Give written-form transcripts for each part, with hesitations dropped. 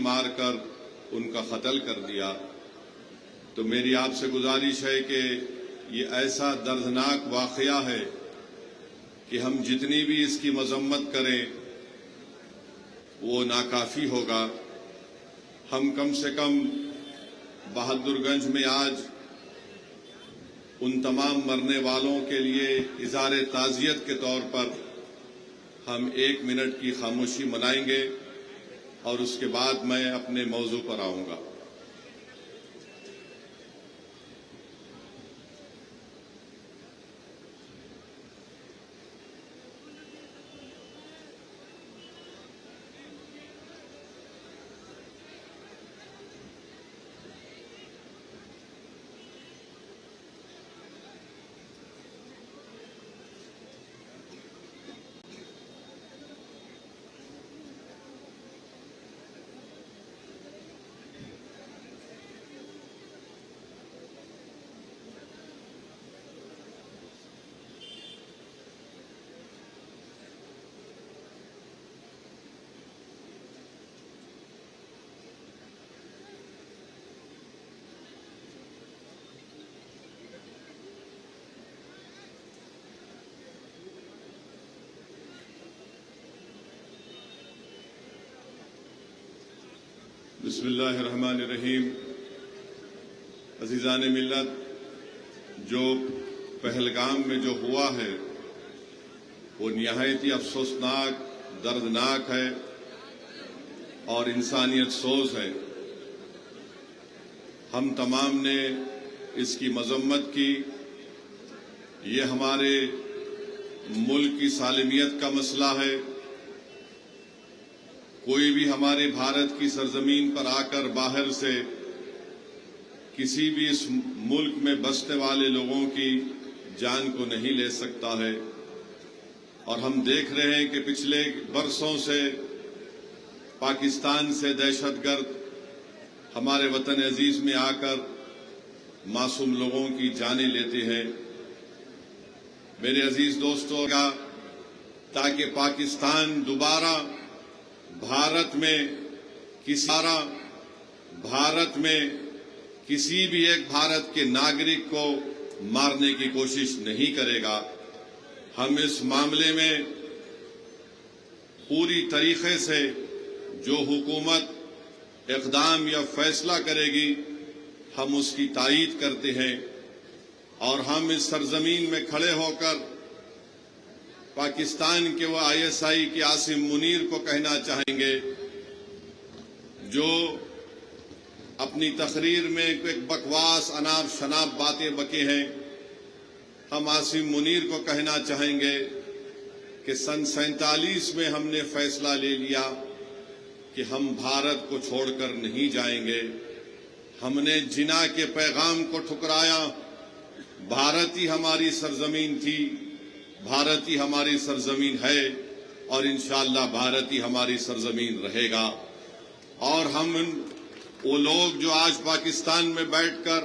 مار کر ان کا قتل کر دیا۔ تو میری آپ سے گزارش ہے کہ یہ ایسا دردناک واقعہ ہے کہ ہم جتنی بھی اس کی مذمت کریں وہ ناکافی ہوگا۔ ہم کم سے کم بہادر گنج میں آج ان تمام مرنے والوں کے لیے اظہار تعزیت کے طور پر ہم 1 منٹ کی خاموشی منائیں گے اور اس کے بعد میں اپنے موضوع پر آؤں گا۔ بسم اللہ الرحمن الرحیم۔ عزیزان ملت، جو پہلگام میں جو ہوا ہے وہ نہایت ہی افسوسناک، دردناک ہے اور انسانیت سوز ہے۔ ہم تمام نے اس کی مذمت کی۔ یہ ہمارے ملک کی سالمیت کا مسئلہ ہے۔ کوئی بھی ہمارے بھارت کی سرزمین پر آ کر باہر سے کسی بھی اس ملک میں بسنے والے لوگوں کی جان کو نہیں لے سکتا ہے، اور ہم دیکھ رہے ہیں کہ پچھلے برسوں سے پاکستان سے دہشت گرد ہمارے وطن عزیز میں آ کر معصوم لوگوں کی جانیں لیتے ہیں۔ میرے عزیز دوستوں کا تاکہ پاکستان دوبارہ بھارت میں کسی بھی ایک بھارت کے ناگرک کو مارنے کی کوشش نہیں کرے گا۔ ہم اس معاملے میں پوری طریقے سے جو حکومت اقدام یا فیصلہ کرے گی ہم اس کی تائید کرتے ہیں، اور ہم اس سرزمین میں کھڑے ہو کر پاکستان کے وہ ISI کے عاصم منیر کو کہنا چاہیں گے جو اپنی تقریر میں ایک بکواس اناپ شناپ باتیں بکے ہیں۔ ہم عاصم منیر کو کہنا چاہیں گے کہ سن 47 میں ہم نے فیصلہ لے لیا کہ ہم بھارت کو چھوڑ کر نہیں جائیں گے۔ ہم نے جنا کے پیغام کو ٹھکرایا۔ بھارت ہی ہماری سرزمین تھی، بھارت ہی ہماری سرزمین ہے، اور انشاءاللہ بھارت ہی ہماری سرزمین رہے گا۔ اور ہم وہ لوگ جو آج پاکستان میں بیٹھ کر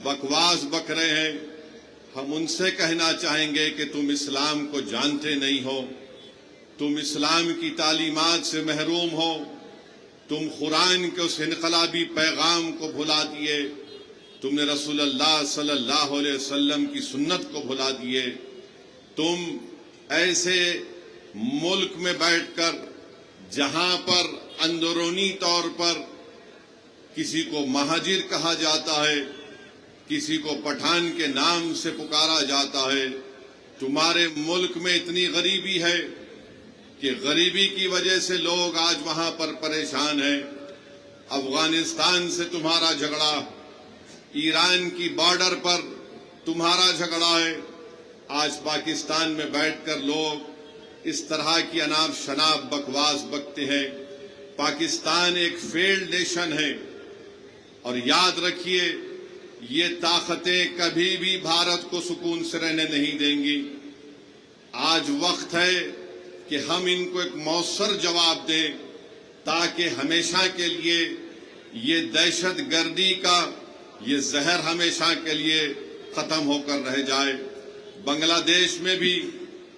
بکواس بک رہے ہیں، ہم ان سے کہنا چاہیں گے کہ تم اسلام کو جانتے نہیں ہو، تم اسلام کی تعلیمات سے محروم ہو، تم قرآن کے اس انقلابی پیغام کو بھلا دیے، تم نے رسول اللہ صلی اللہ علیہ وسلم کی سنت کو بھلا دیے، تم ایسے ملک میں بیٹھ کر جہاں پر اندرونی طور پر کسی کو مہاجر کہا جاتا ہے، کسی کو پٹھان کے نام سے پکارا جاتا ہے، تمہارے ملک میں اتنی غریبی ہے کہ غریبی کی وجہ سے لوگ آج وہاں پر پریشان ہیں۔ افغانستان سے تمہارا جھگڑا، ایران کی بارڈر پر تمہارا جھگڑا ہے، آج پاکستان میں بیٹھ کر لوگ اس طرح کی اناپ شناپ بکواس بکتے ہیں۔ پاکستان ایک فیلڈ نیشن ہے، اور یاد رکھیے یہ طاقتیں کبھی بھی بھارت کو سکون سے رہنے نہیں دیں گی۔ آج وقت ہے کہ ہم ان کو ایک مؤثر جواب دیں تاکہ ہمیشہ کے لیے یہ دہشت گردی کا یہ زہر ہمیشہ کے لیے ختم ہو کر رہ جائے۔ بنگلہ دیش میں بھی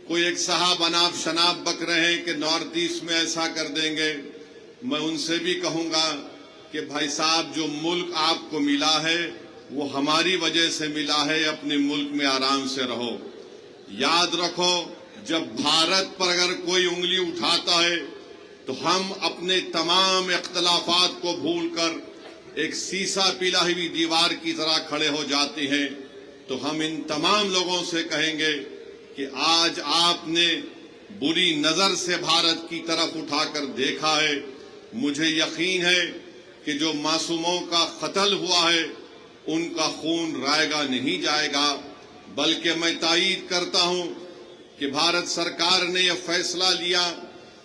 کوئی ایک صاحب اناپ شناپ بک رہے ہیں کہ نارتھ ایسٹ میں ایسا کر دیں گے، میں ان سے بھی کہوں گا کہ بھائی صاحب جو ملک آپ کو ملا ہے وہ ہماری وجہ سے ملا ہے، اپنے ملک میں آرام سے رہو۔ یاد رکھو جب بھارت پر اگر کوئی انگلی اٹھاتا ہے تو ہم اپنے تمام اختلافات کو بھول کر ایک سیسا پلا ہوئی دیوار کی طرح کھڑے ہو جاتے ہیں۔ تو ہم ان تمام لوگوں سے کہیں گے کہ آج آپ نے بری نظر سے بھارت کی طرف اٹھا کر دیکھا ہے، مجھے یقین ہے کہ جو معصوموں کا قتل ہوا ہے ان کا خون رائے گا نہیں جائے گا، بلکہ میں تائید کرتا ہوں کہ بھارت سرکار نے یہ فیصلہ لیا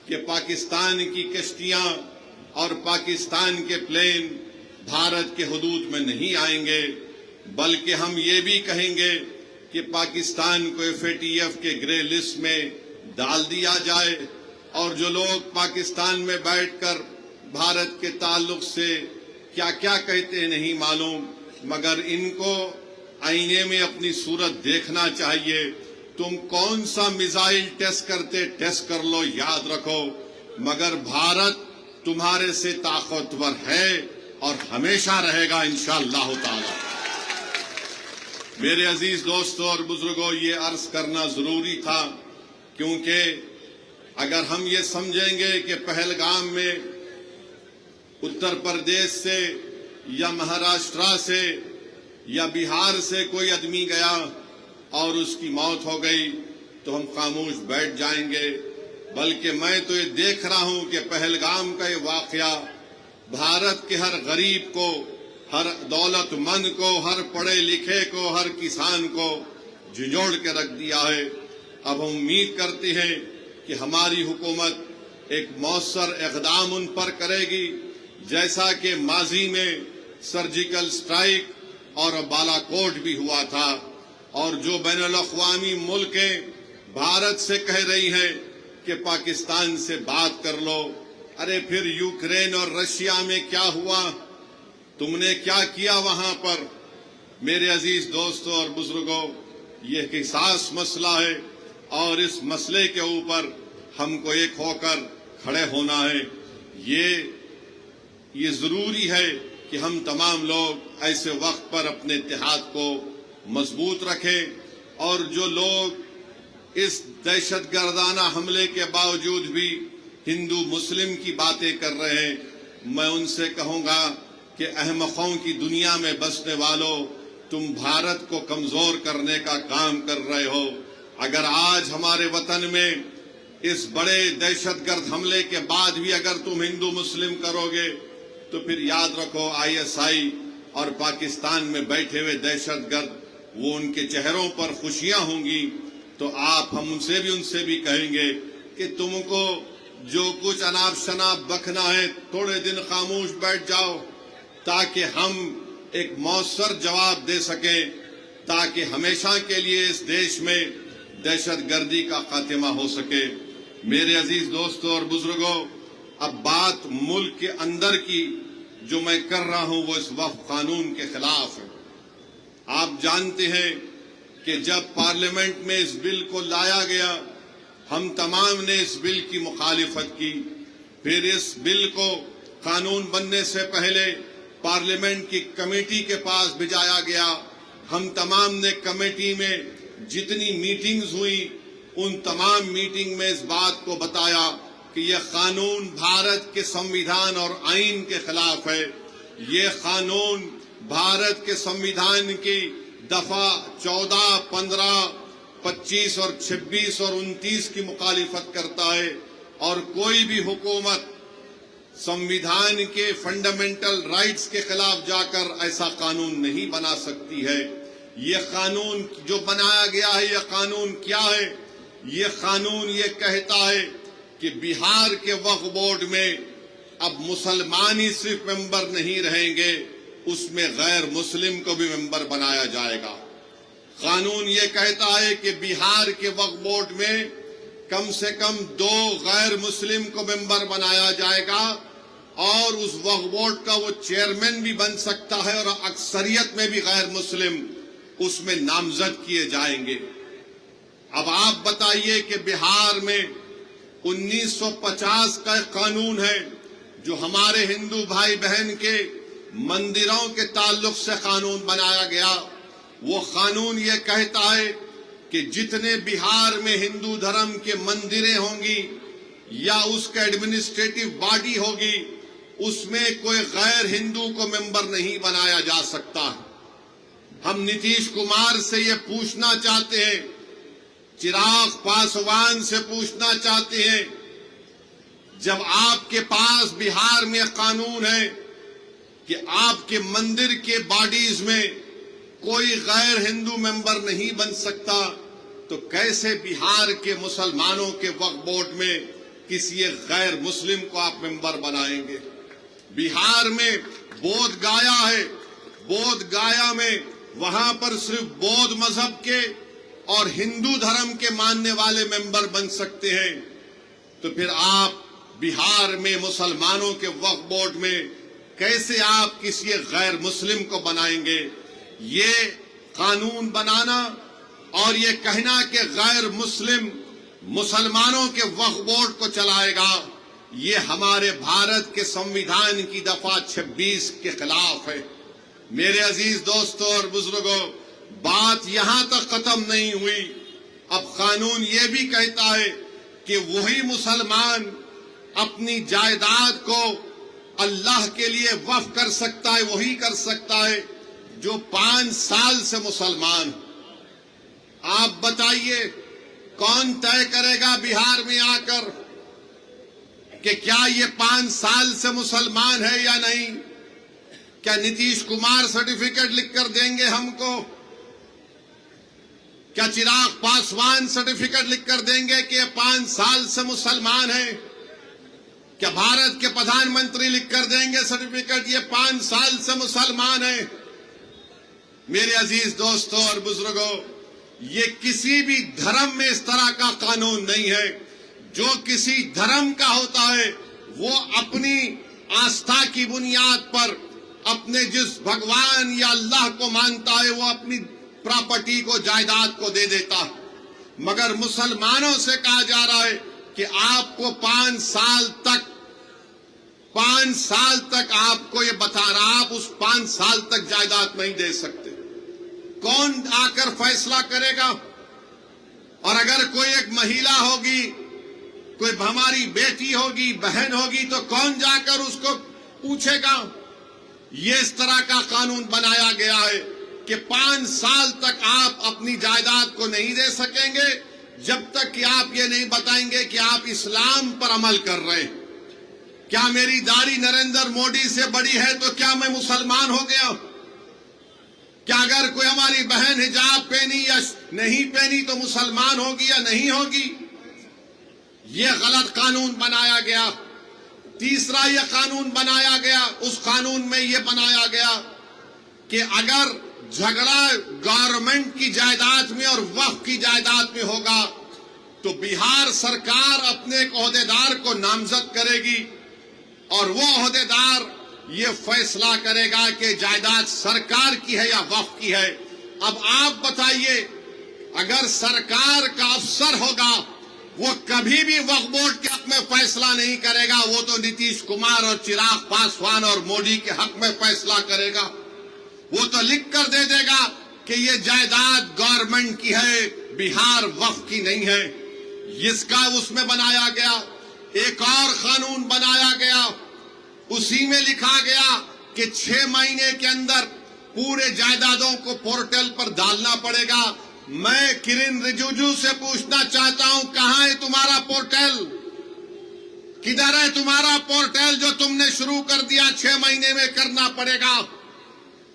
کہ پاکستان کی کشتیاں اور پاکستان کے پلین بھارت کے حدود میں نہیں آئیں گے، بلکہ ہم یہ بھی کہیں گے کہ پاکستان کو FATF کے گرے لسٹ میں ڈال دیا جائے، اور جو لوگ پاکستان میں بیٹھ کر بھارت کے تعلق سے کیا کیا کہتے ہیں نہیں معلوم، مگر ان کو آئینے میں اپنی صورت دیکھنا چاہیے۔ تم کون سا میزائل ٹیسٹ کرتے ٹیسٹ کر لو، یاد رکھو مگر بھارت تمہارے سے طاقتور ہے اور ہمیشہ رہے گا انشاءاللہ تعالی۔ میرے عزیز دوستوں اور بزرگوں، یہ عرض کرنا ضروری تھا، کیونکہ اگر ہم یہ سمجھیں گے کہ پہلگام میں اتر پردیش سے یا مہاراشٹرا سے یا بہار سے کوئی آدمی گیا اور اس کی موت ہو گئی تو ہم خاموش بیٹھ جائیں گے، بلکہ میں تو یہ دیکھ رہا ہوں کہ پہلگام کا یہ واقعہ بھارت کے ہر غریب کو، ہر دولت مند کو، ہر پڑھے لکھے کو، ہر کسان کو جھنجھوڑ کے رکھ دیا ہے۔ اب ہم امید کرتے ہیں کہ ہماری حکومت ایک مؤثر اقدام ان پر کرے گی، جیسا کہ ماضی میں سرجیکل سٹرائک اور بالا کوٹ بھی ہوا تھا، اور جو بین الاقوامی ملکیں بھارت سے کہہ رہی ہیں کہ پاکستان سے بات کر لو، ارے پھر یوکرین اور رشیا میں کیا ہوا؟ تم نے کیا کیا وہاں پر؟ میرے عزیز دوستوں اور بزرگوں، یہ ایک حساس مسئلہ ہے اور اس مسئلے کے اوپر ہم کو ایک ہو کر کھڑے ہونا ہے۔ یہ ضروری ہے کہ ہم تمام لوگ ایسے وقت پر اپنے اتحاد کو مضبوط رکھیں، اور جو لوگ اس دہشت گردانہ حملے کے باوجود بھی ہندو مسلم کی باتیں کر رہے ہیں، میں ان سے کہوں گا کہ احمقوں کی دنیا میں بسنے والوں، تم بھارت کو کمزور کرنے کا کام کر رہے ہو۔ اگر آج ہمارے وطن میں اس بڑے دہشت گرد حملے کے بعد بھی اگر تم ہندو مسلم کرو گے تو پھر یاد رکھو ISI اور پاکستان میں بیٹھے ہوئے دہشت گرد، وہ ان کے چہروں پر خوشیاں ہوں گی۔ تو ہم ان سے بھی کہیں گے کہ تم کو جو کچھ اناپ شناپ بکنا ہے تھوڑے دن خاموش بیٹھ جاؤ، تاکہ ہم ایک مؤثر جواب دے سکیں، تاکہ ہمیشہ کے لیے اس دیش میں دہشت گردی کا خاتمہ ہو سکے۔ میرے عزیز دوستوں اور بزرگوں، اب بات ملک کے اندر کی جو میں کر رہا ہوں وہ اس وقف قانون کے خلاف ہے۔ آپ جانتے ہیں کہ جب پارلیمنٹ میں اس بل کو لایا گیا، ہم تمام نے اس بل کی مخالفت کی، پھر اس بل کو قانون بننے سے پہلے پارلیمنٹ کی کمیٹی کے پاس بھیجایا گیا۔ ہم تمام نے کمیٹی میں جتنی میٹنگز ہوئی ان تمام میٹنگ میں اس بات کو بتایا کہ یہ قانون بھارت کے سنویدھان اور آئین کے خلاف ہے، یہ قانون بھارت کے سنویدھان کی دفعہ 14، 15، 25 اور 26 اور 29 کی مخالفت کرتا ہے، اور کوئی بھی حکومت سنویدھان کے فنڈامنٹل رائٹس کے خلاف جا کر ایسا قانون نہیں بنا سکتی ہے۔ یہ قانون جو بنایا گیا ہے، یہ قانون کیا ہے؟ یہ قانون یہ کہتا ہے کہ بہار کے وقف بورڈ میں اب مسلمان ہی صرف ممبر نہیں رہیں گے، اس میں غیر مسلم کو بھی ممبر بنایا جائے گا۔ قانون یہ کہتا ہے کہ بہار کے وقف بورڈ میں کم سے کم 2 غیر مسلم کو ممبر بنایا جائے گا، اور اس وقف بورڈ کا وہ چیئرمین بھی بن سکتا ہے، اور اکثریت میں بھی غیر مسلم اس میں نامزد کیے جائیں گے۔ اب آپ بتائیے کہ بہار میں 1950 کا ایک قانون ہے جو ہمارے ہندو بھائی بہن کے مندروں کے تعلق سے قانون بنایا گیا، وہ قانون یہ کہتا ہے کہ جتنے بہار میں ہندو دھرم کے مندریں ہوں گی یا اس کا ایڈمنسٹریٹو باڈی ہوگی، اس میں کوئی غیر ہندو کو ممبر نہیں بنایا جا سکتا۔ ہم نتیش کمار سے یہ پوچھنا چاہتے ہیں، چراغ پاسوان سے پوچھنا چاہتے ہیں، جب آپ کے پاس بہار میں قانون ہے کہ آپ کے مندر کے باڈیز میں کوئی غیر ہندو ممبر نہیں بن سکتا، تو کیسے بہار کے مسلمانوں کے وقف بورڈ میں کسی غیر مسلم کو آپ ممبر بنائیں گے؟ بہار میں بودھ گایا ہے، بودھ گایا میں وہاں پر صرف بودھ مذہب کے اور ہندو دھرم کے ماننے والے ممبر بن سکتے ہیں، تو پھر آپ بہار میں مسلمانوں کے وقف بورڈ میں کیسے آپ کسی غیر مسلم کو بنائیں گے؟ یہ قانون بنانا اور یہ کہنا کہ غیر مسلم مسلمانوں کے وقف بورڈ کو چلائے گا، یہ ہمارے بھارت کے سنویدھان کی دفعہ 26 کے خلاف ہے۔ میرے عزیز دوستوں اور بزرگوں، بات یہاں تک ختم نہیں ہوئی، اب قانون یہ بھی کہتا ہے کہ وہی مسلمان اپنی جائیداد کو اللہ کے لیے وقف کر سکتا ہے، وہی کر سکتا ہے جو 5 سال سے مسلمان۔ آپ بتائیے کون طے کرے گا بہار میں آ کر کہ کیا یہ 5 سال سے مسلمان ہے یا نہیں؟ کیا نتیش کمار سرٹیفکیٹ لکھ کر دیں گے ہم کو؟ کیا چراغ پاسوان سرٹیفکیٹ لکھ کر دیں گے کہ یہ 5 سال سے مسلمان ہے؟ کیا بھارت کے پردھان منتری لکھ کر دیں گے سرٹیفکیٹ یہ 5 سال سے مسلمان ہے؟ میرے عزیز دوستوں اور بزرگوں، یہ کسی بھی دھرم میں اس طرح کا قانون نہیں ہے۔ جو کسی دھرم کا ہوتا ہے وہ اپنی آستھا کی بنیاد پر اپنے جس بھگوان یا اللہ کو مانتا ہے وہ اپنی پراپرٹی کو، جائیداد کو دے دیتا ہے، مگر مسلمانوں سے کہا جا رہا ہے کہ آپ کو 5 سال تک آپ کو یہ بتا رہا، آپ اس 5 سال تک جائیداد نہیں دے سکتے۔ کون آ کر فیصلہ کرے گا؟ اور اگر کوئی ایک مہیلا ہوگی، کوئی ہماری بیٹی ہوگی، بہن ہوگی، تو کون جا کر اس کو پوچھے گا؟ یہ اس طرح کا قانون بنایا گیا ہے کہ 5 سال تک آپ اپنی جائیداد کو نہیں دے سکیں گے جب تک کہ آپ یہ نہیں بتائیں گے کہ آپ اسلام پر عمل کر رہے ہیں۔ کیا میری داڑھی نریندر مودی سے بڑی ہے تو کیا میں مسلمان ہو گیا؟ کیا اگر کوئی ہماری بہن حجاب پہنی یا نہیں پہنی تو مسلمان ہوگی یا نہیں ہوگی؟ یہ غلط قانون بنایا گیا۔ تیسرا یہ قانون بنایا گیا، اس قانون میں یہ بنایا گیا کہ اگر جھگڑا گورنمنٹ کی جائیداد میں اور وقف کی جائیداد میں ہوگا تو بہار سرکار اپنے ایک عہدیدار کو نامزد کرے گی اور وہ عہدیدار یہ فیصلہ کرے گا کہ جائیداد سرکار کی ہے یا وقف کی ہے۔ اب آپ بتائیے، اگر سرکار کا افسر ہوگا وہ کبھی بھی وقف بورڈ کے حق میں فیصلہ نہیں کرے گا، وہ تو نتیش کمار اور چراغ پاسوان اور مودی کے حق میں فیصلہ کرے گا۔ وہ تو لکھ کر دے دے گا کہ یہ جائیداد گورنمنٹ کی ہے، بہار وقف کی نہیں ہے۔ اس کا اس میں بنایا گیا۔ ایک اور قانون بنایا گیا، اسی میں لکھا گیا کہ 6 مہینے کے اندر پورے جائیدادوں کو پورٹل پر ڈالنا پڑے گا۔ میں کرن رجیجو سے پوچھنا چاہتا ہوں، کہاں ہے تمہارا پورٹل؟ کدھر ہے تمہارا پورٹل جو تم نے شروع کر دیا؟ 6 مہینے میں کرنا پڑے گا۔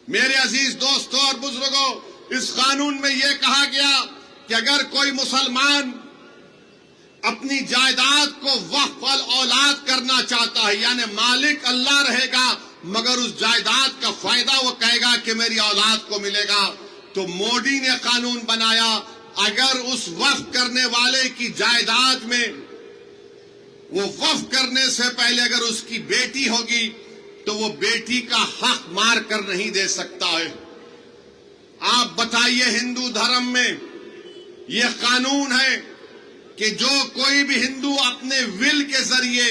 میرے عزیز دوستوں اور بزرگوں، اس قانون میں یہ کہا گیا کہ اگر کوئی مسلمان اپنی جائیداد کو وقف الاولاد کرنا چاہتا ہے، یعنی مالک اللہ رہے گا مگر اس جائیداد کا فائدہ وہ کہے گا کہ میری اولاد کو ملے گا، تو مودی نے قانون بنایا اگر اس وقف کرنے والے کی جائیداد میں وہ وقف کرنے سے پہلے اگر اس کی بیٹی ہوگی تو وہ بیٹی کا حق مار کر نہیں دے سکتا ہے۔ آپ بتائیے، ہندو دھرم میں یہ قانون ہے کہ جو کوئی بھی ہندو اپنے ول کے ذریعے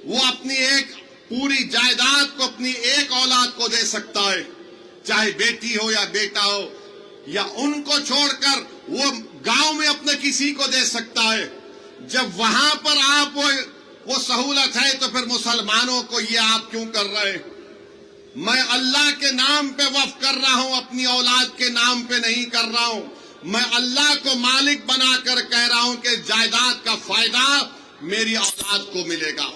وہ اپنی ایک پوری جائیداد کو اپنی ایک اولاد کو دے سکتا ہے، چاہے بیٹی ہو یا بیٹا ہو، یا ان کو چھوڑ کر وہ گاؤں میں اپنے کسی کو دے سکتا ہے۔ جب وہاں پر آپ وہ سہولت ہے تو پھر مسلمانوں کو یہ آپ کیوں کر رہے ہیں؟ میں اللہ کے نام پہ وقف کر رہا ہوں، اپنی اولاد کے نام پہ نہیں کر رہا ہوں۔ میں اللہ کو مالک بنا کر کہہ رہا ہوں کہ جائیداد کا فائدہ میری اولاد کو ملے گا۔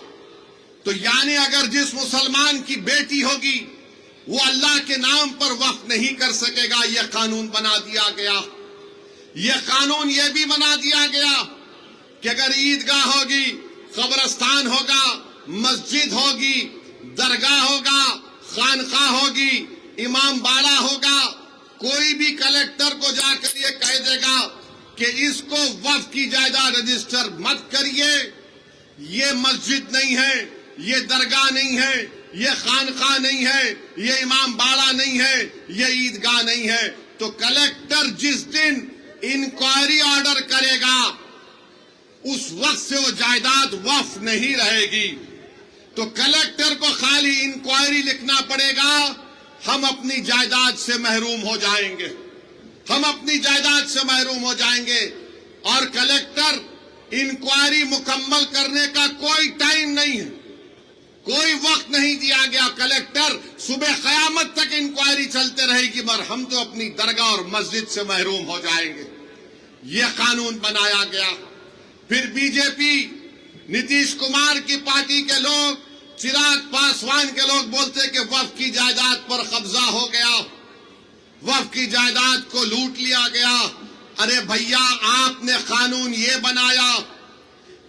تو یعنی اگر جس مسلمان کی بیٹی ہوگی وہ اللہ کے نام پر وقف نہیں کر سکے گا، یہ قانون بنا دیا گیا۔ یہ قانون یہ بھی بنا دیا گیا کہ اگر عیدگاہ ہوگی، قبرستان ہوگا، مسجد ہوگی، درگاہ ہوگا، خانقاہ ہوگی، امام باڑہ ہوگا، کوئی بھی کلیکٹر کو جا کر یہ کہہ دے گا کہ اس کو وقف کی جائیداد رجسٹر مت کریے، یہ مسجد نہیں ہے، یہ درگاہ نہیں ہے، یہ خانقاہ نہیں ہے، یہ امام باڑہ نہیں ہے، یہ عیدگاہ نہیں ہے، تو کلیکٹر جس دن انکوائری آرڈر کرے گا اس وقت سے وہ جائیداد وقف نہیں رہے گی۔ تو کلیکٹر کو خالی انکوائری لکھنا پڑے گا، ہم اپنی جائیداد سے محروم ہو جائیں گے، ہم اپنی جائیداد سے محروم ہو جائیں گے۔ اور کلیکٹر انکوائری مکمل کرنے کا کوئی ٹائم نہیں ہے، کوئی وقت نہیں دیا گیا۔ کلیکٹر صبح قیامت تک انکوائری چلتے رہے گی، مگر ہم تو اپنی درگاہ اور مسجد سے محروم ہو جائیں گے۔ یہ قانون بنایا گیا۔ پھر بی جے پی، نتیش کمار کی پارٹی کے لوگ، چراغ پاسوان کے لوگ بولتے کہ وقف کی جائیداد پر قبضہ ہو گیا، وقف کی جائیداد کو لوٹ لیا گیا۔ ارے بھیا، آپ نے قانون یہ بنایا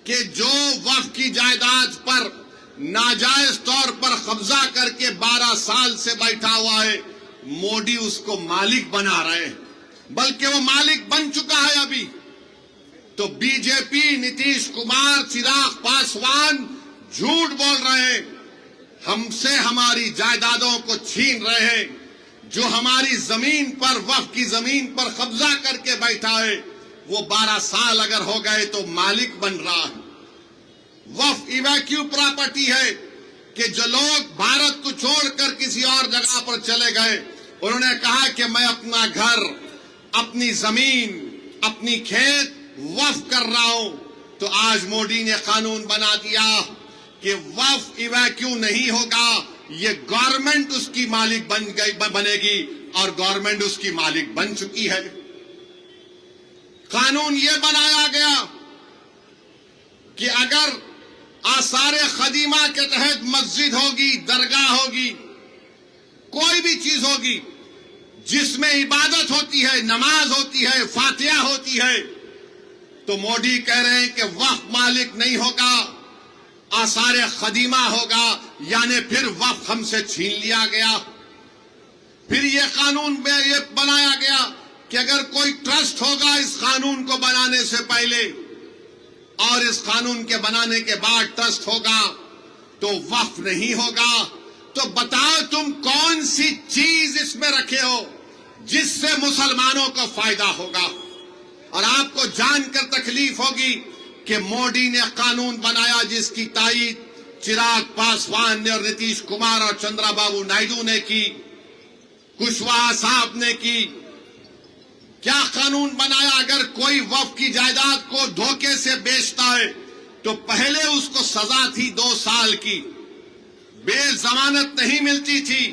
کہ جو وقف کی جائیداد پر ناجائز طور پر قبضہ کر کے 12 سال سے بیٹھا ہوا ہے، مودی اس کو مالک بنا رہے ہیں، بلکہ وہ مالک بن چکا ہے ابھی۔ تو بی جے پی، نتیش کمار، چراغ پاسوان جھوٹ بول رہے ہیں، ہم سے ہماری جائیدادوں کو چھین رہے ہیں۔ جو ہماری زمین پر، وقف کی زمین پر قبضہ کر کے بیٹھا ہے، وہ 12 سال اگر ہو گئے تو مالک بن رہا ہے۔ وقف ایویکیو پراپرٹی ہے کہ جو لوگ بھارت کو چھوڑ کر کسی اور جگہ پر چلے گئے، انہوں نے کہا کہ میں اپنا گھر، اپنی زمین، اپنی کھیت وقف کر رہا ہوں۔ تو آج مودی نے قانون بنا دیا کہ وقف ایویکیو نہیں ہوگا، یہ گورنمنٹ اس کی مالک بنے گی، اور گورنمنٹ اس کی مالک بن چکی ہے۔ قانون یہ بنایا گیا کہ اگر آثار قدیمہ کے تحت مسجد ہوگی، درگاہ ہوگی، کوئی بھی چیز ہوگی جس میں عبادت ہوتی ہے، نماز ہوتی ہے، فاتحہ ہوتی ہے، تو مودی کہہ رہے ہیں کہ وقف مالک نہیں ہوگا، آثار قدیمہ ہوگا، یعنی پھر وقف ہم سے چھین لیا گیا۔ پھر یہ قانون میں یہ بنایا گیا کہ اگر کوئی ٹرسٹ ہوگا اس قانون کو بنانے سے پہلے اور اس قانون کے بنانے کے بعد ٹرسٹ ہوگا تو وقف نہیں ہوگا۔ تو بتاؤ تم کون سی چیز اس میں رکھے ہو جس سے مسلمانوں کو فائدہ ہوگا؟ اور آپ کو جان کر تکلیف ہوگی کہ مودی نے قانون بنایا جس کی تائید چراغ پاسوان نے اور نتیش کمار اور چندرا بابو نائیڈو نے کی، کشواہا صاحب نے کی۔ کیا قانون بنایا؟ اگر کوئی وقف کی جائیداد کو دھوکے سے بیچتا ہے تو پہلے اس کو سزا تھی 2 سال کی، بے ضمانت نہیں ملتی تھی۔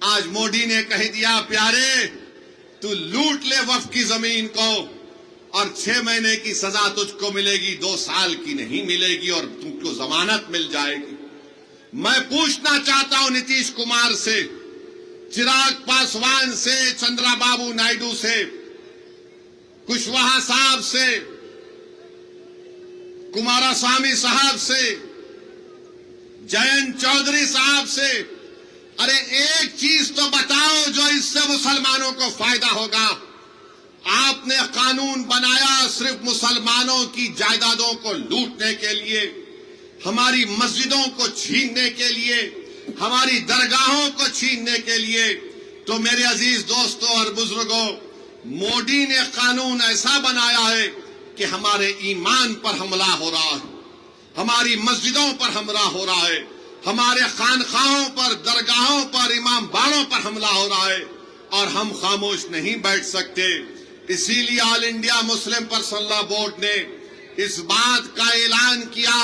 آج مودی نے کہہ دیا پیارے تو لوٹ لے وقف کی زمین کو اور 6 مہینے کی سزا تجھ کو ملے گی، 2 سال کی نہیں ملے گی، اور تم کو ضمانت مل جائے گی۔ میں پوچھنا چاہتا ہوں نتیش کمار سے، چراغ پاسوان سے، چندرا بابو نائیڈو سے، کشواہا صاحب سے، کماراسوامی صاحب سے، جینت چودھری صاحب سے، ارے ایک چیز تو بتاؤ جو اس سے مسلمانوں کو فائدہ ہوگا۔ آپ نے قانون بنایا صرف مسلمانوں کی جائیدادوں کو لوٹنے کے لیے، ہماری مسجدوں کو چھیننے کے لیے، ہماری درگاہوں کو چھیننے کے لیے۔ تو میرے عزیز دوستوں اور بزرگوں، مودی نے قانون ایسا بنایا ہے کہ ہمارے ایمان پر حملہ ہو رہا ہے، ہماری مسجدوں پر حملہ ہو رہا ہے، ہمارے خانقاہوں پر، درگاہوں پر، امام باڑوں پر حملہ ہو رہا ہے، اور ہم خاموش نہیں بیٹھ سکتے۔ اسی لیے آل انڈیا مسلم پرسنل لا بورڈ نے اس بات کا اعلان کیا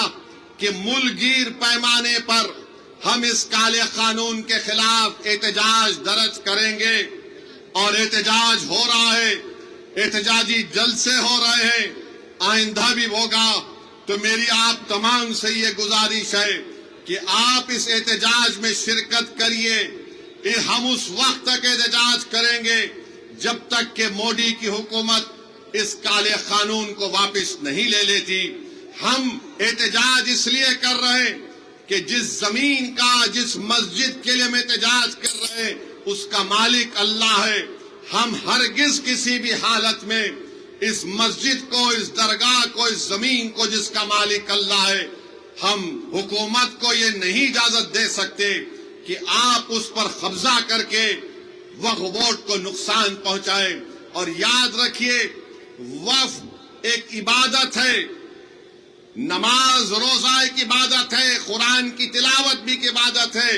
کہ ملک گیر پیمانے پر ہم اس کالے قانون کے خلاف احتجاج درج کریں گے، اور احتجاج ہو رہا ہے، احتجاجی جلسے ہو رہے ہیں، آئندہ بھی ہوگا۔ تو میری آپ تمام سے یہ گزارش ہے کہ آپ اس احتجاج میں شرکت کریے۔ ہم اس وقت تک احتجاج کریں گے جب تک کہ مودی کی حکومت اس کالے قانون کو واپس نہیں لے لیتی۔ ہم احتجاج اس لیے کر رہے ہیں کہ جس زمین کا، جس مسجد کے لیے ہم احتجاج کر رہے ہیں، اس کا مالک اللہ ہے۔ ہم ہرگز کسی بھی حالت میں اس مسجد کو، اس درگاہ کو، اس زمین کو جس کا مالک اللہ ہے، ہم حکومت کو یہ نہیں اجازت دے سکتے کہ آپ اس پر قبضہ کر کے وقف بورڈ کو نقصان پہنچائیں۔ اور یاد رکھیے، وقف ایک عبادت ہے، نماز روزہ ایک عبادت ہے، قرآن کی تلاوت بھی ایک عبادت ہے،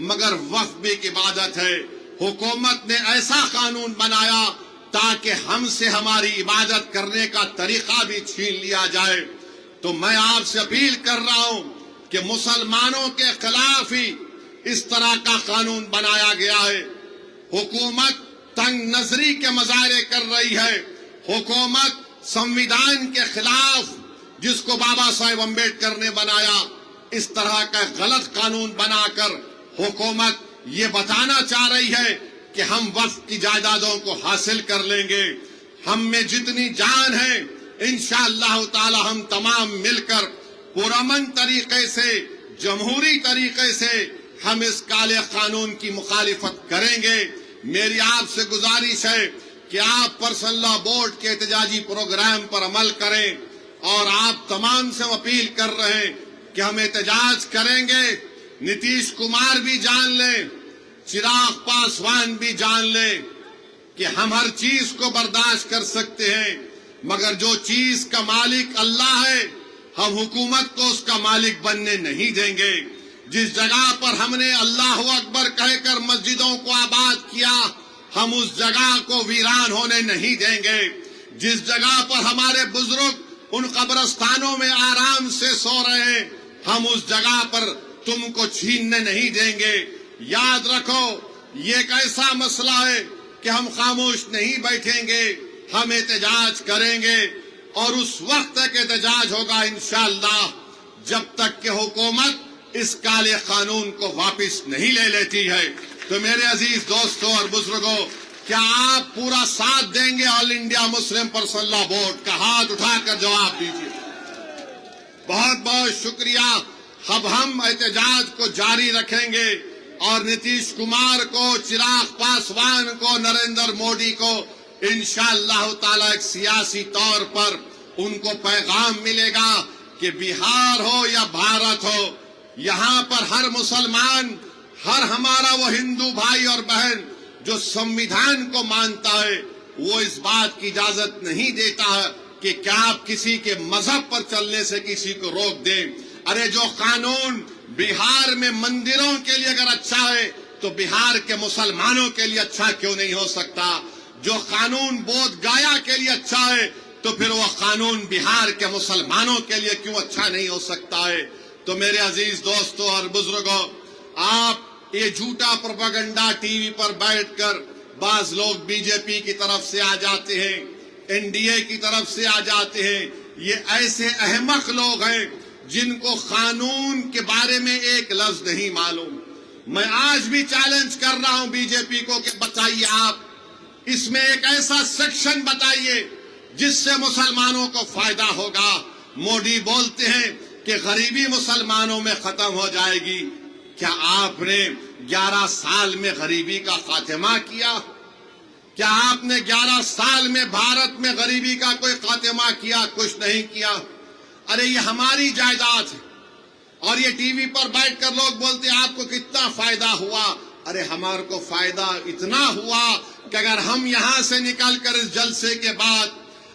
مگر وقف بھی ایک عبادت ہے۔ حکومت نے ایسا قانون بنایا تاکہ ہم سے ہماری عبادت کرنے کا طریقہ بھی چھین لیا جائے۔ تو میں آپ سے اپیل کر رہا ہوں کہ مسلمانوں کے خلاف ہی اس طرح کا قانون بنایا گیا ہے۔ حکومت تنگ نظری کے مظاہرے کر رہی ہے، حکومت سنویدھان کے خلاف، جس کو بابا صاحب امبیڈکر نے بنایا، اس طرح کا غلط قانون بنا کر حکومت یہ بتانا چاہ رہی ہے کہ ہم وقف کی جائیدادوں کو حاصل کر لیں گے۔ ہم میں جتنی جان ہے، انشاءاللہ تعالی ہم تمام مل کر پرامن طریقے سے، جمہوری طریقے سے ہم اس کالے قانون کی مخالفت کریں گے۔ میری آپ سے گزارش ہے کہ آپ پرسنل لا بورڈ کے احتجاجی پروگرام پر عمل کریں، اور آپ تمام سے اپیل کر رہے ہیں کہ ہم احتجاج کریں گے۔ نتیش کمار بھی جان لیں، چراغ پاسوان بھی جان لیں کہ ہم ہر چیز کو برداشت کر سکتے ہیں، مگر جو چیز کا مالک اللہ ہے، ہم حکومت کو اس کا مالک بننے نہیں دیں گے۔ جس جگہ پر ہم نے اللہ اکبر کہہ کر مسجدوں کو آباد کیا، ہم اس جگہ کو ویران ہونے نہیں دیں گے۔ جس جگہ پر ہمارے بزرگ ان قبرستانوں میں آرام سے سو رہے ہیں، ہم اس جگہ پر تم کو چھیننے نہیں دیں گے۔ یاد رکھو، یہ ایک ایسا مسئلہ ہے کہ ہم خاموش نہیں بیٹھیں گے، ہم احتجاج کریں گے، اور اس وقت تک احتجاج ہوگا انشاءاللہ جب تک کہ حکومت اس کالے قانون کو واپس نہیں لے لیتی ہے۔ تو میرے عزیز دوستوں اور بزرگوں، کیا آپ پورا ساتھ دیں گے آل انڈیا مسلم پرسنل لا بورڈ کا؟ ہاتھ اٹھا کر جواب دیجیے۔ بہت بہت شکریہ۔ اب ہم احتجاج کو جاری رکھیں گے، اور نتیش کمار کو، چراغ پاسوان کو، نریندر مودی کو انشاءاللہ تعالی ایک سیاسی طور پر ان کو پیغام ملے گا کہ بہار ہو یا بھارت ہو، یہاں پر ہر مسلمان، ہر ہمارا وہ ہندو بھائی اور بہن جو سنویدھان کو مانتا ہے، وہ اس بات کی اجازت نہیں دیتا ہے کہ کیا آپ کسی کے مذہب پر چلنے سے کسی کو روک دیں۔ ارے جو قانون بہار میں مندروں کے لیے اگر اچھا ہے تو بہار کے مسلمانوں کے لیے اچھا کیوں نہیں ہو سکتا؟ جو قانون بودھ گیا کے لیے اچھا ہے تو پھر وہ قانون بہار کے مسلمانوں کے لیے کیوں اچھا نہیں ہو سکتا ہے؟ تو میرے عزیز دوستوں اور بزرگوں، آپ یہ جھوٹا پروپیگنڈا ٹی وی پر بیٹھ کر، بعض لوگ بی جے پی کی طرف سے آ جاتے ہیں، این ڈی اے کی طرف سے آ جاتے ہیں، یہ ایسے احمق لوگ ہیں جن کو قانون کے بارے میں ایک لفظ نہیں معلوم۔ میں آج بھی چیلنج کر رہا ہوں بی جے پی کو کہ بتائیے، آپ اس میں ایک ایسا سیکشن بتائیے جس سے مسلمانوں کو فائدہ ہوگا۔ مودی بولتے ہیں کہ غریبی مسلمانوں میں ختم ہو جائے گی۔ کیا آپ نے 11 سال میں غریبی کا خاتمہ کیا؟ کیا آپ نے 11 سال میں بھارت میں غریبی کا کوئی خاتمہ کیا؟ کچھ نہیں کیا۔ ارے یہ ہماری جائیداد ہے، اور یہ ٹی وی پر بیٹھ کر لوگ بولتے ہیں آپ کو کتنا فائدہ ہوا۔ ارے ہمارے کو فائدہ اتنا ہوا کہ اگر ہم یہاں سے نکل کر اس جلسے کے بعد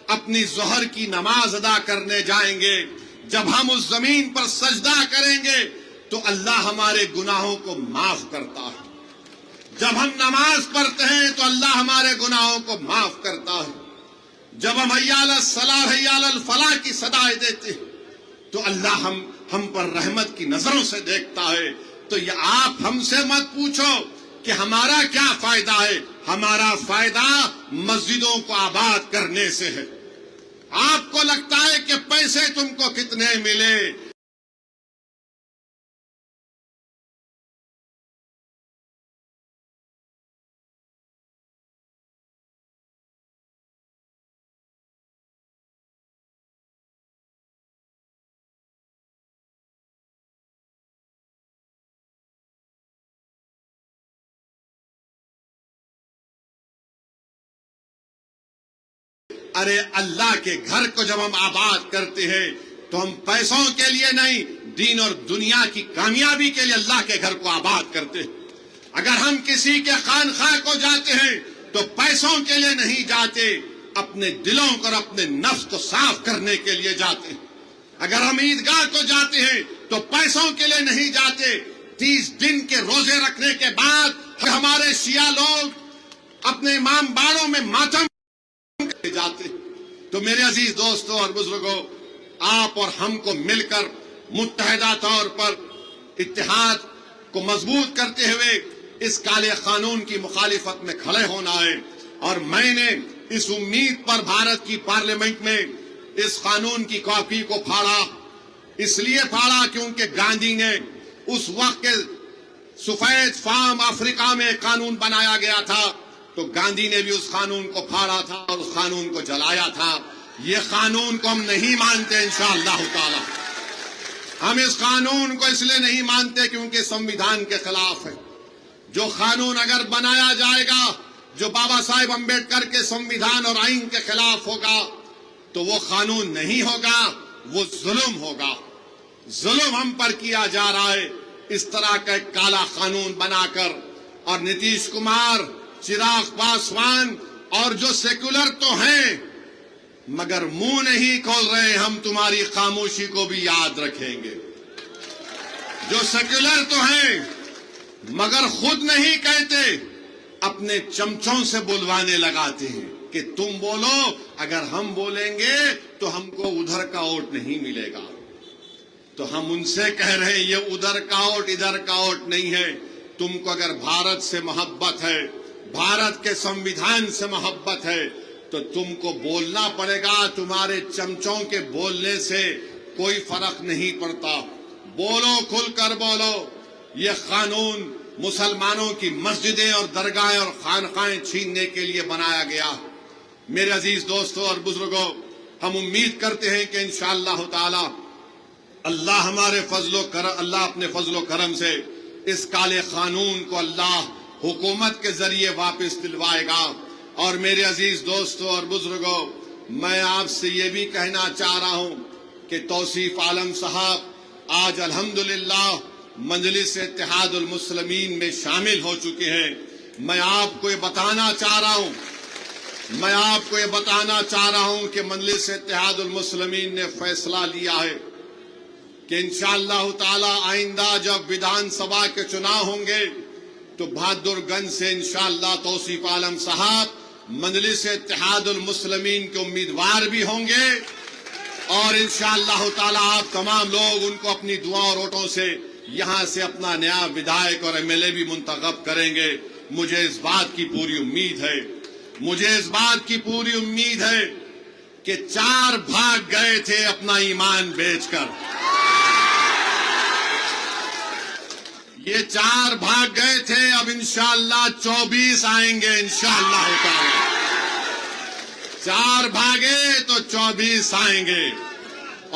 اپنی ظہر کی نماز ادا کرنے جائیں گے جب ہم اس زمین پر سجدہ کریں گے تو اللہ ہمارے گناہوں کو معاف کرتا ہے. جب ہم نماز پڑھتے ہیں تو اللہ ہمارے گناہوں کو معاف کرتا ہے. جب ہم حی علی الصلاۃ حی علی الفلاح کی صدائیں دیتے ہیں تو اللہ ہم پر رحمت کی نظروں سے دیکھتا ہے. تو یہ آپ ہم سے مت پوچھو کہ ہمارا کیا فائدہ ہے. ہمارا فائدہ مسجدوں کو آباد کرنے سے ہے. آپ کو لگتا ہے کہ پیسے تم کو کتنے ملے. ارے اللہ کے گھر کو جب ہم آباد کرتے ہیں تو ہم پیسوں کے لیے نہیں، دین اور دنیا کی کامیابی کے لیے اللہ کے گھر کو آباد کرتے ہیں. اگر ہم کسی کے خانقاہ کو جاتے ہیں تو پیسوں کے لیے نہیں جاتے، اپنے دلوں کو اور اپنے نفس کو صاف کرنے کے لیے جاتے ہیں. اگر ہم عیدگاہ کو جاتے ہیں تو پیسوں کے لیے نہیں جاتے. 30 دن کے روزے رکھنے کے بعد ہمارے شیعہ لوگ اپنے امام باڑوں میں ماتم جاتے. تو میرے عزیز دوستوں اور بزرگوں، آپ اور ہم کو مل کر متحدہ طور پر اتحاد کو مضبوط کرتے ہوئے اس کالے قانون کی مخالفت میں کھڑے ہونا ہے. اور میں نے اس امید پر بھارت کی پارلیمنٹ میں اس قانون کی کاپی کو پھاڑا. اس لیے پھاڑا کیونکہ گاندھی نے اس وقت کے سفید فام افریقہ میں قانون بنایا گیا تھا تو گاندھی نے بھی اس قانون کو پھاڑا تھا اور اس قانون کو جلایا تھا. یہ قانون کو ہم نہیں مانتے انشاءاللہ تعالی. ہم اس قانون کو اس لیے نہیں مانتے کیونکہ سنویدھان کے خلاف ہے. جو قانون اگر بنایا جائے گا جو بابا صاحب امبیڈکر کے سنویدھان اور آئین کے خلاف ہوگا تو وہ قانون نہیں ہوگا، وہ ظلم ہوگا. ظلم ہم پر کیا جا رہا ہے اس طرح کا ایک کالا قانون بنا کر. اور نتیش کمار، چراغ پاسوان اور جو سیکولر تو ہیں مگر منہ نہیں کھول رہے، ہم تمہاری خاموشی کو بھی یاد رکھیں گے. جو سیکولر تو ہیں مگر خود نہیں کہتے، اپنے چمچوں سے بلوانے لگاتے ہیں کہ تم بولو. اگر ہم بولیں گے تو ہم کو ادھر کا ووٹ نہیں ملے گا. تو ہم ان سے کہہ رہے ہیں یہ ادھر کا ووٹ ادھر کا ووٹ نہیں ہے. تم کو اگر بھارت سے محبت ہے، بھارت کے سنویدھان سے محبت ہے تو تم کو بولنا پڑے گا. تمہارے چمچوں کے بولنے سے کوئی فرق نہیں پڑتا. بولو، کھل کر بولو. یہ قانون مسلمانوں کی مسجدیں اور درگاہیں اور خانقاہیں چھیننے کے لیے بنایا گیا. میرے عزیز دوستوں اور بزرگوں، ہم امید کرتے ہیں کہ انشاءاللہ تعالی اللہ اپنے فضل و کرم سے اس کالے قانون کو اللہ حکومت کے ذریعے واپس دلوائے گا. اور میرے عزیز دوستوں اور بزرگوں، میں آپ سے یہ بھی کہنا چاہ رہا ہوں کہ توصیف عالم صاحب آج الحمدللہ مجلس اتحاد المسلمین میں شامل ہو چکے ہیں. میں آپ کو یہ بتانا چاہ رہا ہوں کہ مجلس اتحاد المسلمین نے فیصلہ لیا ہے کہ انشاءاللہ تعالی آئندہ جب ودھان سبھا کے چناؤ ہوں گے تو بہادر گنج سے انشاءاللہ توصیف عالم صاحب مجلس اتحاد المسلمین کے امیدوار بھی ہوں گے. اور انشاءاللہ تعالی آپ تمام لوگ ان کو اپنی دعا اور ووٹوں سے یہاں سے اپنا نیا ودھائک اور ایم ایل اے بھی منتخب کریں گے. مجھے اس بات کی پوری امید ہے کہ 4 بھاگ گئے تھے اپنا ایمان بیچ کر. یہ 4 بھاگ گئے تھے، اب انشاءاللہ 24 آئیں گے انشاءاللہ تعالی. 4 بھاگے تو 24 آئیں گے.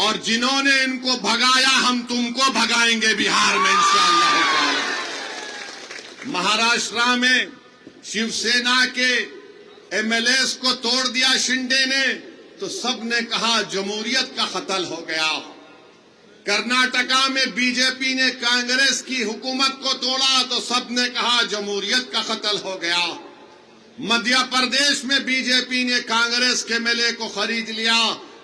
اور جنہوں نے ان کو بھگایا ہم تم کو بھگائیں گے بہار میں انشاءاللہ تعالی. مہاراشٹر میں شیو سینا کے ایم ایل ایز کو توڑ دیا شنڈے نے تو سب نے کہا جمہوریت کا قتل ہو گیا. کرناٹکا میں بی جے پی نے کانگریس کی حکومت کو توڑا تو سب نے کہا جمہوریت کا قتل ہو گیا. مدھیہ پردیش میں بی جے پی نے کانگریس کے ایم ایل اے کو خرید لیا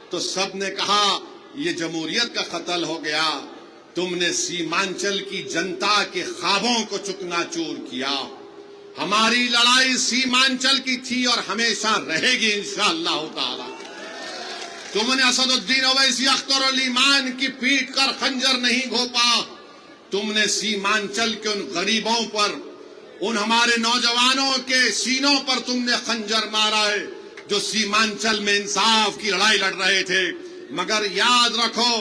تو سب نے کہا یہ جمہوریت کا قتل ہو گیا، تم نے سیمانچل کی جنتا کے خوابوں کو چکنا چور کیا۔ ہماری لڑائی سیمانچل کی تھی اور ہمیشہ رہے گی انشاءاللہ تعالی۔ تم نے اسد الدین اویسی اختر علی مان کی پیٹ کر خنجر نہیں گھونپا، تم نے سیمانچل کے ان غریبوں پر، ان ہمارے نوجوانوں کے سینوں پر تم نے خنجر مارا ہے جو سیمانچل میں انصاف کی لڑائی لڑ رہے تھے۔ مگر یاد رکھو،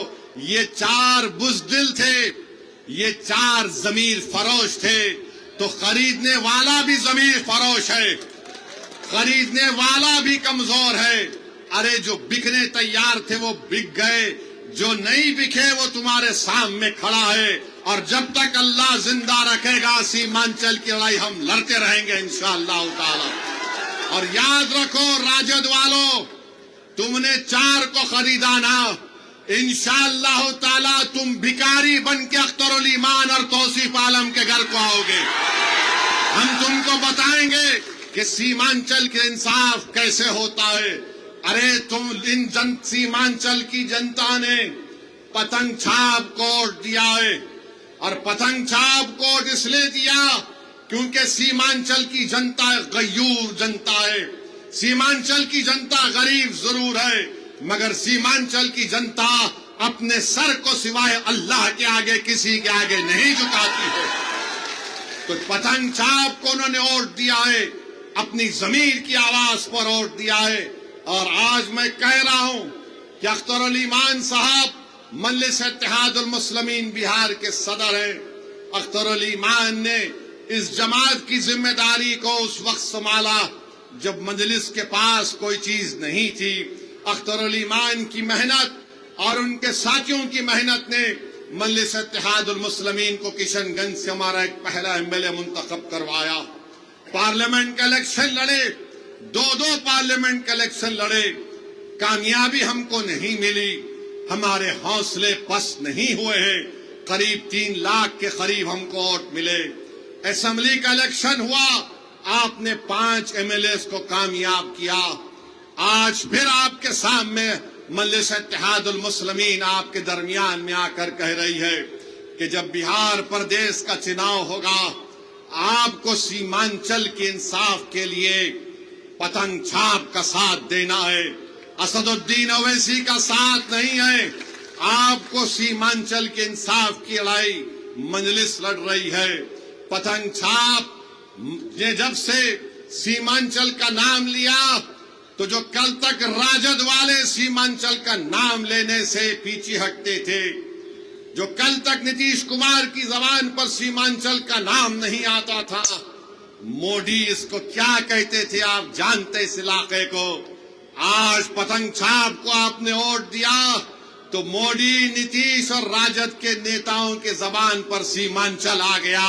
یہ 4 بزدل تھے، یہ 4 ضمیر فروش تھے، تو خریدنے والا بھی ضمیر فروش ہے، خریدنے والا بھی کمزور ہے۔ ارے جو بکنے تیار تھے وہ بک گئے، جو نہیں بکے وہ تمہارے سامنے کھڑا ہے، اور جب تک اللہ زندہ رکھے گا سیمانچل کی لڑائی ہم لڑتے رہیں گے انشاءاللہ تعالی۔ اور یاد رکھو راجد والو، تم نے 4 کو خریدا نا، انشاءاللہ تعالی تم بھکاری بن کے اختر الایمان اور توصیف عالم کے گھر کو آؤ گے۔ ہم تم کو بتائیں گے کہ سیمانچل کے انصاف کیسے ہوتا ہے۔ ارے تم سیمانچل کی جنتا نے پتنگ چھاپ کوڈ دیا ہے، اور پتنگ چھاپ کوڈ اس لیے دیا کیونکہ سیمانچل کی جنتا غیور جنتا ہے۔ سیمانچل کی جنتا غریب ضرور ہے، مگر سیمانچل کی جنتا اپنے سر کو سوائے اللہ کے آگے کسی کے آگے نہیں جھکاتی ہے۔ تو پتنگ چھاپ کو انہوں نے ووٹ دیا ہے، اپنی ضمیر کی آواز پر ووٹ دیا ہے۔ اور آج میں کہہ رہا ہوں کہ اختر الایمان صاحب مجلس اتحاد المسلمین بہار کے صدر ہیں۔ اختر الایمان نے اس جماعت کی ذمہ داری کو اس وقت سنبھالا جب مجلس کے پاس کوئی چیز نہیں تھی۔ اختر الایمان کی محنت اور ان کے ساتھیوں کی محنت نے مجلس اتحاد المسلمین کو کشن گنج سے ہمارا ایک پہلا MLA منتخب کروایا۔ پارلیمنٹ کا الیکشن لڑے، 2 پارلیمنٹ کا الیکشن لڑے، کامیابی ہم کو نہیں ملی، ہمارے حوصلے پست نہیں ہوئے ہیں۔ قریب 3 لاکھ کے قریب ہم کو ووٹ ملے۔ اسمبلی کا الیکشن ہوا، آپ نے 5 MLAs کو کامیاب کیا۔ آج پھر آپ کے سامنے مجلس اتحاد المسلمین آپ کے درمیان میں آ کر کہہ رہی ہے کہ جب بہار پردیش کا چناؤ ہوگا، آپ کو سیمانچل کے انصاف کے لیے پتنگ چھاپ کا ساتھ دینا ہے، اسد الدین اویسی کا ساتھ نہیں ہے۔ آپ کو سیمانچل کے انصاف کی لڑائی مجلس لڑ رہی ہے۔ پتنگ چھاپ نے جب سے سیمانچل کا نام لیا تو جو کل تک راجد والے سیمانچل کا نام لینے سے پیچھے ہٹتے تھے، جو کل تک نتیش کمار کی زبان پر سیمانچل کا نام نہیں آتا تھا، موڈی اس کو کیا کہتے تھے آپ جانتے اس علاقے کو۔ آج پتنگ چھاپ کو آپ نے ووٹ دیا تو موڈی، نتیش اور راجد کے نیتاؤں کے زبان پر سیمانچل آ گیا۔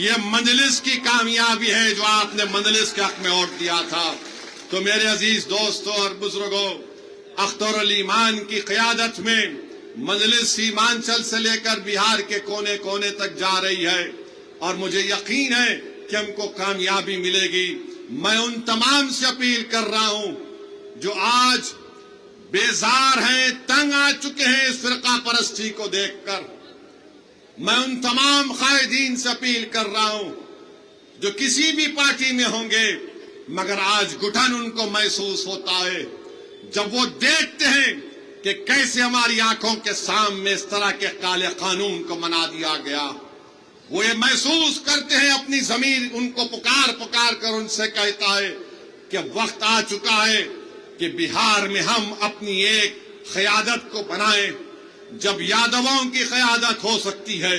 یہ مجلس کی کامیابی ہے جو آپ نے مجلس کے حق میں ووٹ دیا تھا۔ تو میرے عزیز دوستوں اور بزرگوں، اختر الایمان کی قیادت میں مجلس سیمانچل سے لے کر بہار کے کونے کونے تک جا رہی ہے، اور مجھے یقین ہے کہ ہم کو کامیابی ملے گی۔ میں ان تمام سے اپیل کر رہا ہوں جو آج بیزار ہیں، تنگ آ چکے ہیں اس فرقہ پرستی کو دیکھ کر، میں ان تمام قائدین سے اپیل کر رہا ہوں جو کسی بھی پارٹی میں ہوں گے، مگر آج گھٹن ان کو محسوس ہوتا ہے جب وہ دیکھتے ہیں کہ کیسے ہماری آنکھوں کے سامنے اس طرح کے کالے قانون کو بنا دیا گیا۔ وہ یہ محسوس کرتے ہیں، اپنی ضمیر ان کو پکار پکار کر ان سے کہتا ہے کہ وقت آ چکا ہے کہ بہار میں ہم اپنی ایک قیادت کو بنائیں۔ جب یادووں کی قیادت ہو سکتی ہے،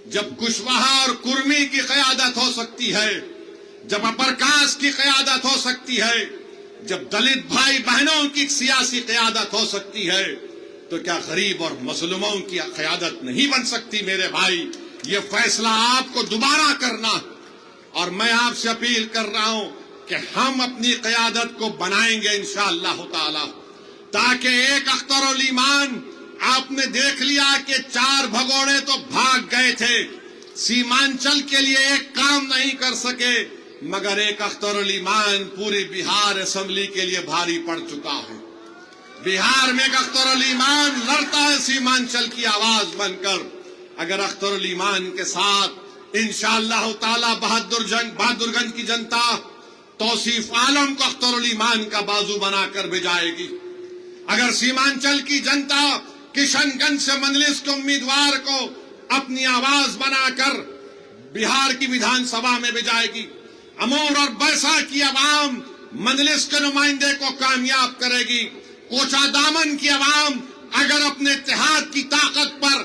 جب کشواہا اور کرمی کی قیادت ہو سکتی ہے، جب اپرکاش کی قیادت ہو سکتی ہے، جب دلت بھائی بہنوں کی سیاسی قیادت ہو سکتی ہے، تو کیا غریب اور مظلوموں کی قیادت نہیں بن سکتی؟ میرے بھائی، یہ فیصلہ آپ کو دوبارہ کرنا، اور میں آپ سے اپیل کر رہا ہوں کہ ہم اپنی قیادت کو بنائیں گے انشاءاللہ تعالی، تاکہ ایک اختر الایمان، آپ نے دیکھ لیا کہ 4 بھگوڑے تو بھاگ گئے تھے، سیمانچل کے لیے ایک کام نہیں کر سکے، مگر ایک اختر الایمان پوری بہار اسمبلی کے لیے بھاری پڑ چکا ہے۔ بہار میں ایک اختر الایمان لڑتا ہے سیمانچل کی آواز بن کر. اگر اختر الایمان کے ساتھ انشاءاللہ تعالی بہادر گنج کی جنتا توصیف عالم کو اختر الایمان کا بازو بنا کر بھجائے گی. اگر سیمانچل کی جنتا کشن گنج سے مجلس کے امیدوار کو اپنی آواز بنا کر بہار کی ویدھان سبھا میں بھجائے گی، امور اور بیسا کی عوام مجلس کے نمائندے کو کامیاب کرے گی، کوچا دامن کی عوام اگر اپنے اتحاد کی طاقت پر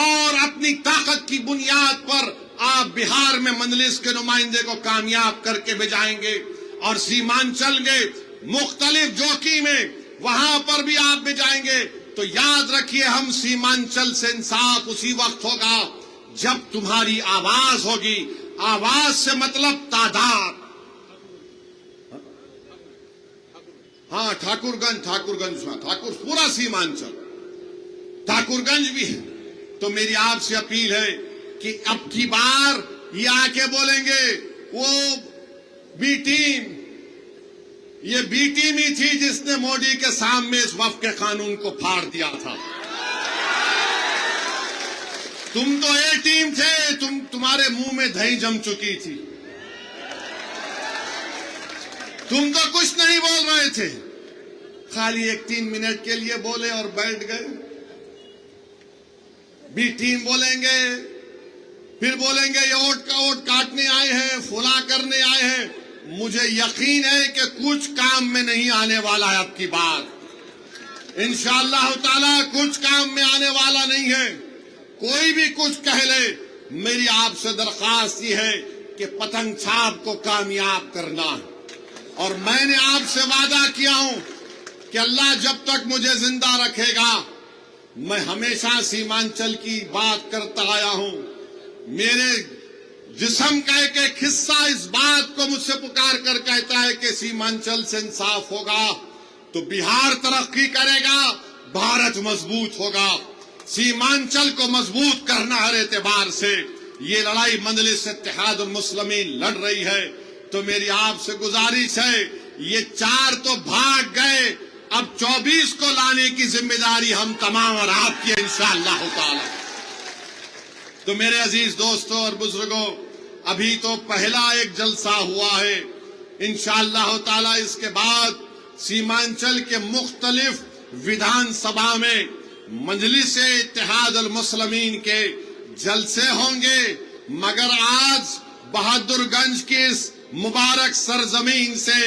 اور اپنی طاقت کی بنیاد پر آپ بہار میں مجلس کے نمائندے کو کامیاب کر کے بھجائیں گے، اور سیمانچل کے مختلف جوکی میں وہاں پر بھی آپ بھجائیں گے، تو یاد رکھیے ہم سیمانچل سے انصاف اسی وقت ہوگا جب تمہاری آواز ہوگی. آواز سے مطلب تعداد. ہاں ٹھاکر گنج پورا سیمانچل ٹھاکر گنج بھی ہے. تو میری آپ سے اپیل ہے کہ اب کی بار یہ آ کے بولیں گے وہ بی ٹیم، یہ بی ٹیم ہی تھی جس نے مودی کے سامنے اس وفد کے قانون کو پھاڑ دیا تھا. تم تو اے ٹیم تھے، تمہارے منہ میں دہی جم چکی تھی، تم تو کچھ نہیں بول رہے تھے، خالی 1-3 منٹ کے لیے بولے اور بیٹھ گئے. بی ٹیم بولیں گے، پھر بولیں گے یہ ووٹ کاٹنے آئے ہیں، فلاں کرنے آئے ہیں. مجھے یقین ہے کہ کچھ کام میں نہیں آنے والا ہے اب کی بات. انشاءاللہ تعالی کچھ کام میں آنے والا نہیں ہے. کوئی بھی کچھ کہہ لے، میری آپ سے درخواست یہ ہے کہ پتنگ چھاپ کو کامیاب کرنا ہے. اور میں نے آپ سے وعدہ کیا ہوں کہ اللہ جب تک مجھے زندہ رکھے گا میں ہمیشہ سیمانچل کی بات کرتا آیا ہوں. میرے جسم کا ایک حصہ اس بات کو مجھ سے پکار کر کہتا ہے کہ سیمانچل سے انصاف ہوگا تو بہار ترقی کرے گا، بھارت مضبوط ہوگا. سیمانچل کو مضبوط کرنا ہر اعتبار سے یہ لڑائی مجلس اتحاد المسلمین لڑ رہی ہے. تو میری آپ سے گزارش ہے، یہ 4 تو بھاگ گئے، اب 24 کو لانے کی ذمہ داری ہم تمام اور آپ کی انشاءاللہ تعالی. تو میرے عزیز دوستوں اور بزرگوں، ابھی تو پہلا ایک جلسہ ہوا ہے. انشاءاللہ تعالی اس کے بعد سیمانچل کے مختلف ویدھان سبھا میں مجلس اتحاد المسلمین کے جلسے ہوں گے. مگر آج بہادر گنج کی اس مبارک سرزمین سے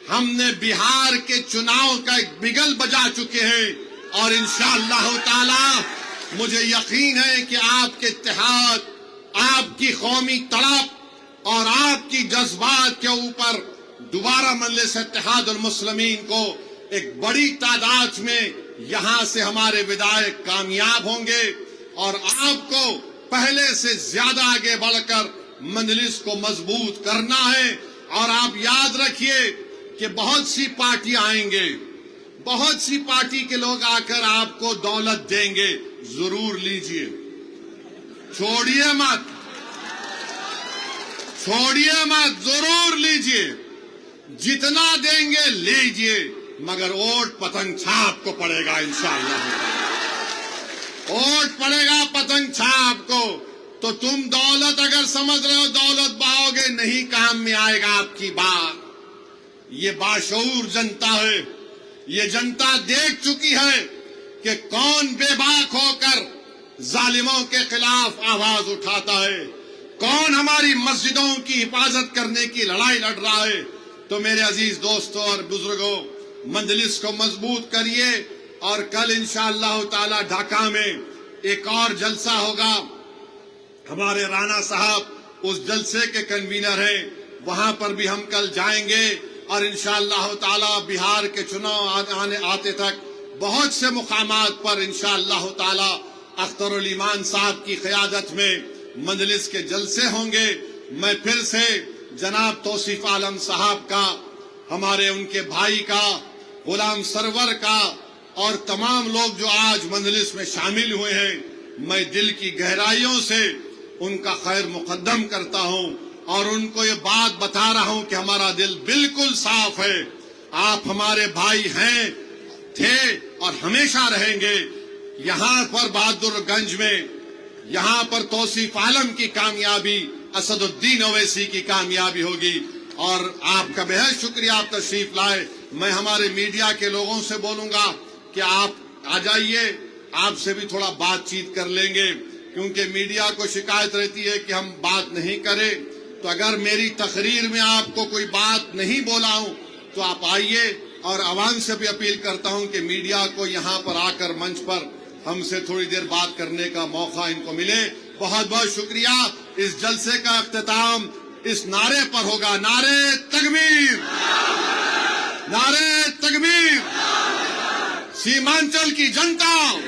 ہم نے بہار کے چناؤ کا ایک بگل بجا چکے ہیں، اور انشاءاللہ تعالی مجھے یقین ہے کہ آپ کے اتحاد، آپ کی قومی تڑپ اور آپ کی جذبات کے اوپر دوبارہ مجلس اتحاد المسلمین کو ایک بڑی تعداد میں یہاں سے ہمارے ودائق کامیاب ہوں گے، اور آپ کو پہلے سے زیادہ آگے بڑھ کر مجلس کو مضبوط کرنا ہے. اور آپ یاد رکھیے کہ بہت سی پارٹی آئیں گے، بہت سی پارٹی کے لوگ آ کر آپ کو دولت دیں گے، ضرور لیجئے، چھوڑیے مت، ضرور لیجئے، جتنا دیں گے لیجئے، مگر ووٹ پتنگ چھاپ کو پڑے گا. انشاءاللہ ووٹ پڑے گا پتنگ چھاپ کو. تو تم دولت اگر سمجھ رہے ہو دولت باؤ گے، نہیں کام میں آئے گا آپ کی بات. یہ باشعور جنتا ہے، یہ جنتا دیکھ چکی ہے کہ کون بے باک ہو کر ظالموں کے خلاف آواز اٹھاتا ہے، کون ہماری مسجدوں کی حفاظت کرنے کی لڑائی لڑ رہا ہے. تو میرے عزیز دوستوں اور بزرگوں، مجلس کو مضبوط کریے. اور کل انشاءاللہ تعالی ڈھاکہ میں ایک اور جلسہ ہوگا. ہمارے رانا صاحب اس جلسے کے کنوینر ہیں، وہاں پر بھی ہم کل جائیں گے. اور انشاءاللہ تعالی بہار کے چناؤ آتے تک بہت سے مقامات پر انشاءاللہ تعالی اختر الایمان صاحب کی قیادت میں مجلس کے جلسے ہوں گے. میں پھر سے جناب توصیف عالم صاحب کا، ہمارے ان کے بھائی کا، غلام سرور کا، اور تمام لوگ جو آج مجلس میں شامل ہوئے ہیں، میں دل کی گہرائیوں سے ان کا خیر مقدم کرتا ہوں، اور ان کو یہ بات بتا رہا ہوں کہ ہمارا دل بالکل صاف ہے. آپ ہمارے بھائی ہیں، تھے اور ہمیشہ رہیں گے. یہاں پر بہادر گنج میں یہاں پر توصیف عالم کی کامیابی، اسد الدین اویسی کی کامیابی ہوگی. اور آپ کا بہت شکریہ، آپ تشریف لائے. میں ہمارے میڈیا کے لوگوں سے بولوں گا کہ آپ آ جائیے، آپ سے بھی تھوڑا بات چیت کر لیں گے، کیونکہ میڈیا کو شکایت رہتی ہے کہ ہم بات نہیں کریں. تو اگر میری تقریر میں آپ کو کوئی بات نہیں بولا ہوں تو آپ آئیے. اور عوام سے بھی اپیل کرتا ہوں کہ میڈیا کو یہاں پر آ کر منچ پر ہم سے تھوڑی دیر بات کرنے کا موقع ان کو ملے. بہت بہت شکریہ. اس جلسے کا اختتام اس نعرے پر ہوگا، نعرے تکبیر، نعرے تکبیر. سیمانچل کی جنتا